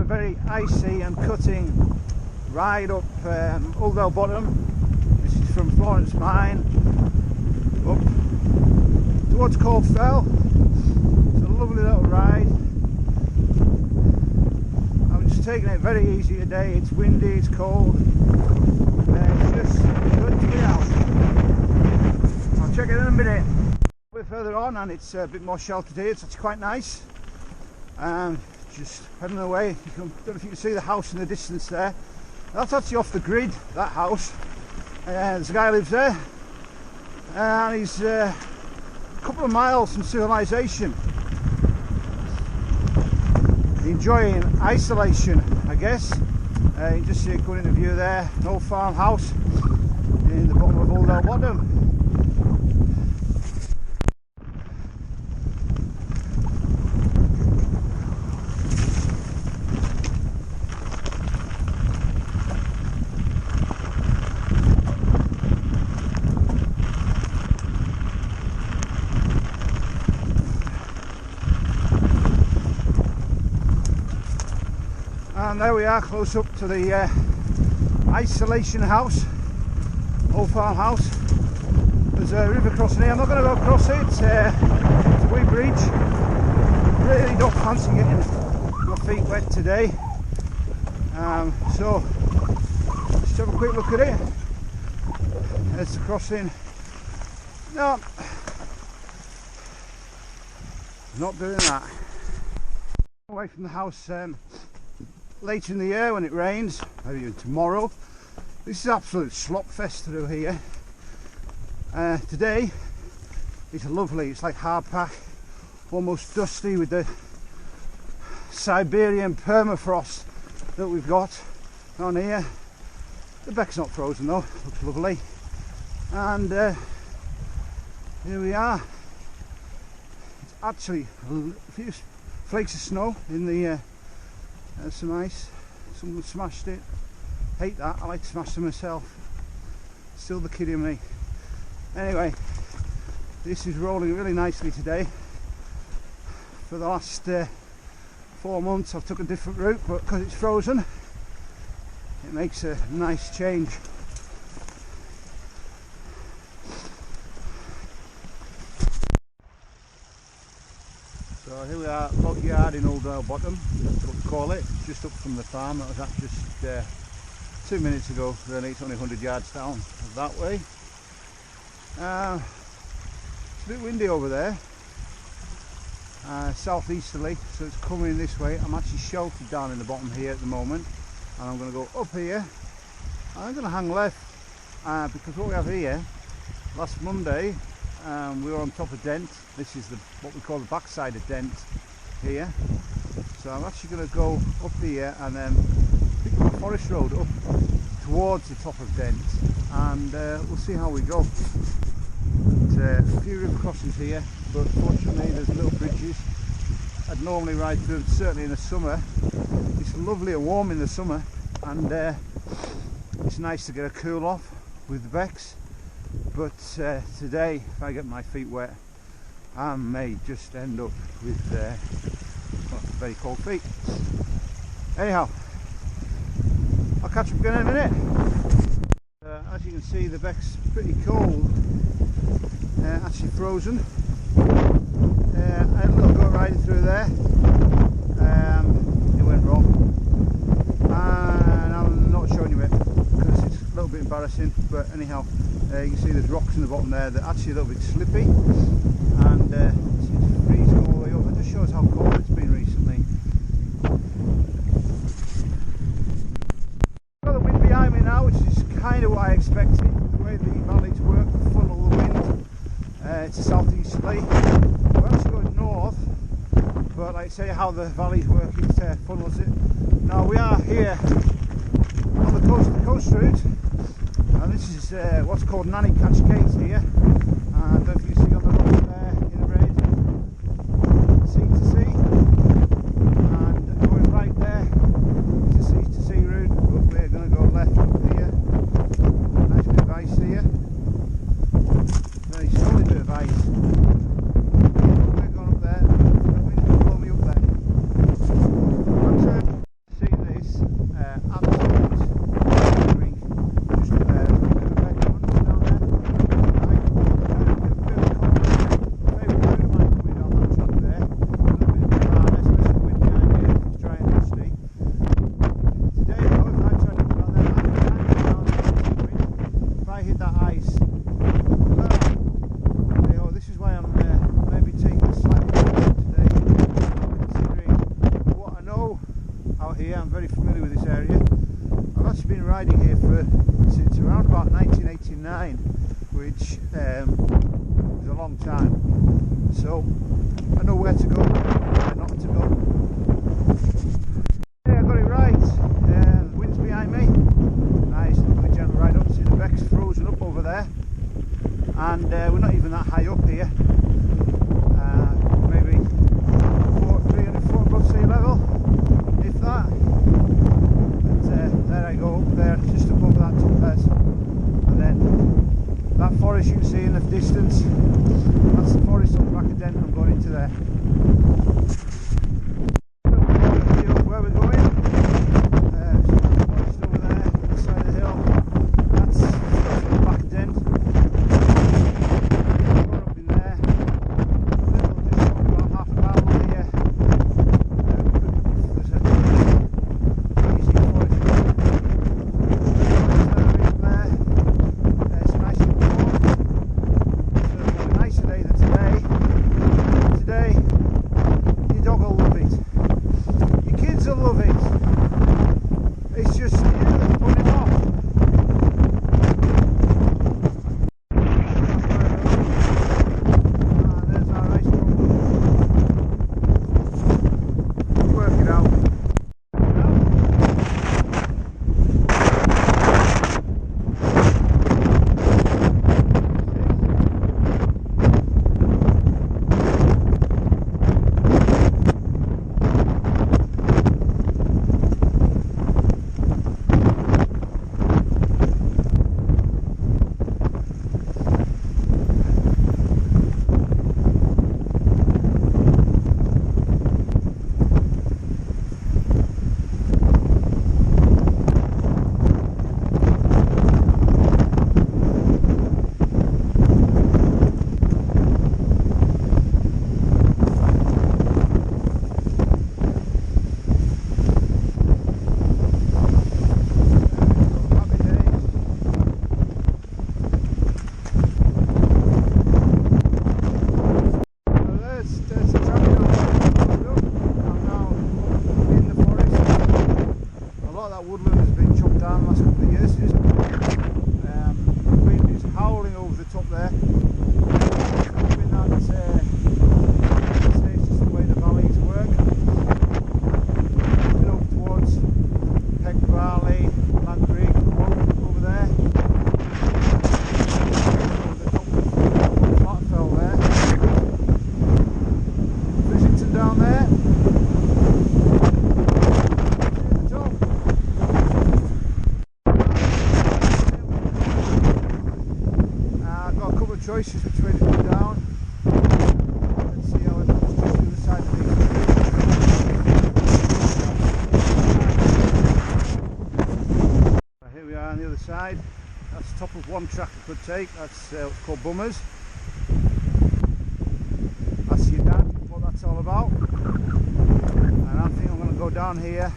very icy and cutting ride up Uldale bottom. This is from Florence Mine up towards Cold Fell. It's a lovely little ride. I'm just taking it very easy today. It's windy, it's cold. It's just good to be out. I'll check it in a minute. A bit further on and it's a bit more sheltered here. It's actually quite nice. Just heading away. I don't know if you can see the house in the distance there. That's actually off the grid, that house. There's a guy who lives there, and he's a couple of miles from civilization, enjoying isolation, I guess. You can just see it going into view there, an old farmhouse in the bottom of Uldale Bottom. And there we are, close up to the isolation house, old farmhouse. There's a river crossing here. I'm not going to go across it. It's a wee bridge. Really don't fancy getting my feet wet today. So just have a quick look at it. There's the crossing. No, not doing that. Away from the house. Later in the year when it rains, maybe even tomorrow. This is absolute slop fest through here. Today it's lovely, it's like hard pack, almost dusty with the Siberian permafrost that we've got on here. The beck's not frozen though, looks lovely. And here we are. It's actually a few flakes of snow in the there's some ice. Someone smashed it. Hate that. I like to smash them myself. Still the kid in me. Anyway, this is rolling really nicely today. For the last 4 months I've took a different route, but because it's frozen it makes a nice change. So here we are, log yard in Uldale Bottom, that's what we call it, just up from the farm. That was at just 2 minutes ago, really. It's only 100 yards down that way. It's a bit windy over there, southeasterly, so it's coming this way. I'm actually sheltered down in the bottom here at the moment, and I'm going to go up here, and I'm going to hang left, because what we have here, last Monday, we were on top of Dent. This is what we call the backside of Dent here. So I'm actually going to go up here and then pick up the forest road up towards the top of Dent, and we'll see how we go. A few river crossings here, but fortunately there's little bridges. I'd normally ride through, certainly in the summer. It's lovely and warm in the summer, and it's nice to get a cool off with the becks. But today, if I get my feet wet, I may just end up with very cold feet. Anyhow, I'll catch up again in a minute. As you can see, the beck's pretty cold, actually frozen. I had a little go riding through there. It went wrong, and I'm not showing you it because it's a little bit embarrassing. But anyhow, you can see there's rocks in the bottom there that are actually a little bit slippy, and it's freezing all the way up. It just shows how cold it's been recently. I've got the wind behind me now, which is kind of what I expected. The way the valleys work, the funnel the wind to southeasterly. We're actually going north, but like I say, how the valleys work, it funnels it. Now we are here on the coast route. And this is what's called Nanny Catch Gate here. I don't know if you see on the road there in the red, sea to sea, and going right there is the sea to sea route, but we're going to go left up here. Nice bit of ice here, very solid bit of ice. We're going up there, the wind's going to blow me up there. I'm trying to see out here. I'm very familiar with this area. I've actually been riding here since around about 1989, which is a long time. So I know where to go, where not to go. Yeah, I got it right. The wind's behind me. Nice, lovely gentle ride up. See the beck's frozen up over there, and we're not even that high up here. Maybe 300 foot above sea level, if that. But there I go, up there, just above that top bed. And then that forest you can see in the distance, that's the forest up the back of Dent. I'm going into there. View of where we're going. So the forest over there, on the side of the hill. That's the back of Dent. Up in there. Just about half a mile from here. There's a crazy forest. It's nice and warm. So a nicer day than today. Today, your dog will love it. Your kids will love it. It's just you that's putting it off. There's our ice cream. Work it out. Woodland has been chopped down the last couple of years. The wind is howling over the top there. Hoping that it's just the way the valleys work. Looking over towards Peck Valley, Landrig, over there. Over the top of Flatfell there. Bridgeton down there. Choices which way to go down. Let's see how it looks just to the side of these. Here we are on the other side. That's the top of one track I could take. That's called Bummers. That's your dad, what that's all about. And I think I'm going to go down here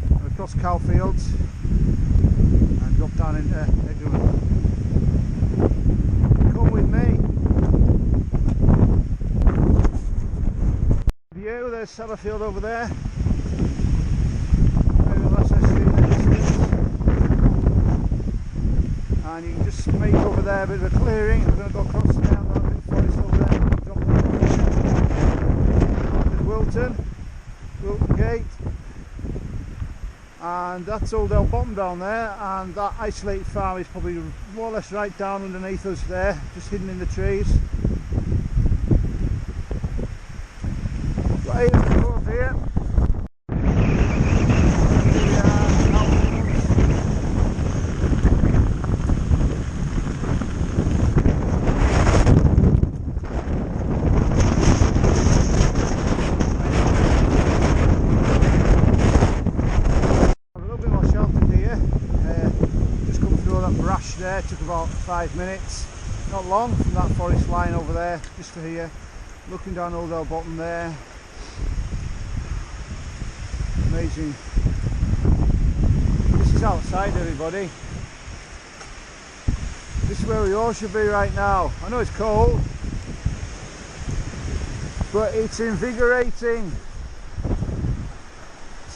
and across cow fields and drop down into Uldale. With me. View, there's Sellafield over there. And you can just make over there a bit of a clearing. We're going to go across there, a bit of forest over there. Drop there's Wilton Gate. And that's Uldale bottom down there, and that isolated farm is probably more or less right down underneath us there, just hidden in the trees. Right, let's go up here. There took about 5 minutes, not long, from that forest line over there, just to here, looking down Uldale bottom there. Amazing. This is outside, everybody. This is where we all should be right now. I know it's cold, but it's invigorating.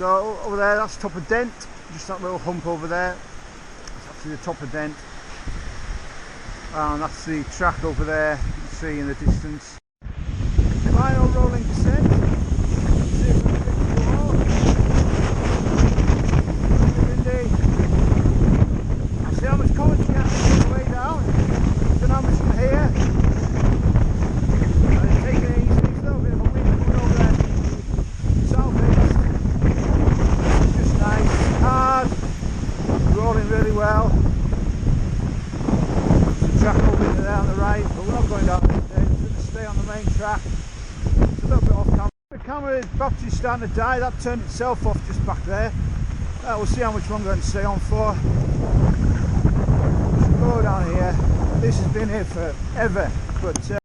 So over there, that's the top of Dent, just that little hump over there. That's actually the top of Dent. And that's the track over there, you can see in the distance. Final rolling descent. See if we can get to the wall. Windy. I'll see how much commentary I can on the way down. Don't know how much from here. Take it easy, there's a little bit of a wind coming over there. Southeast. It's just nice, hard, rolling really well. There's a track over there on the right, but we're not going down there today. We're going to stay on the main track. It's a little bit off camera. The camera battery's starting to die. That turned itself off just back there. We'll see how much longer I can stay on for. Just go down here. This has been here forever, but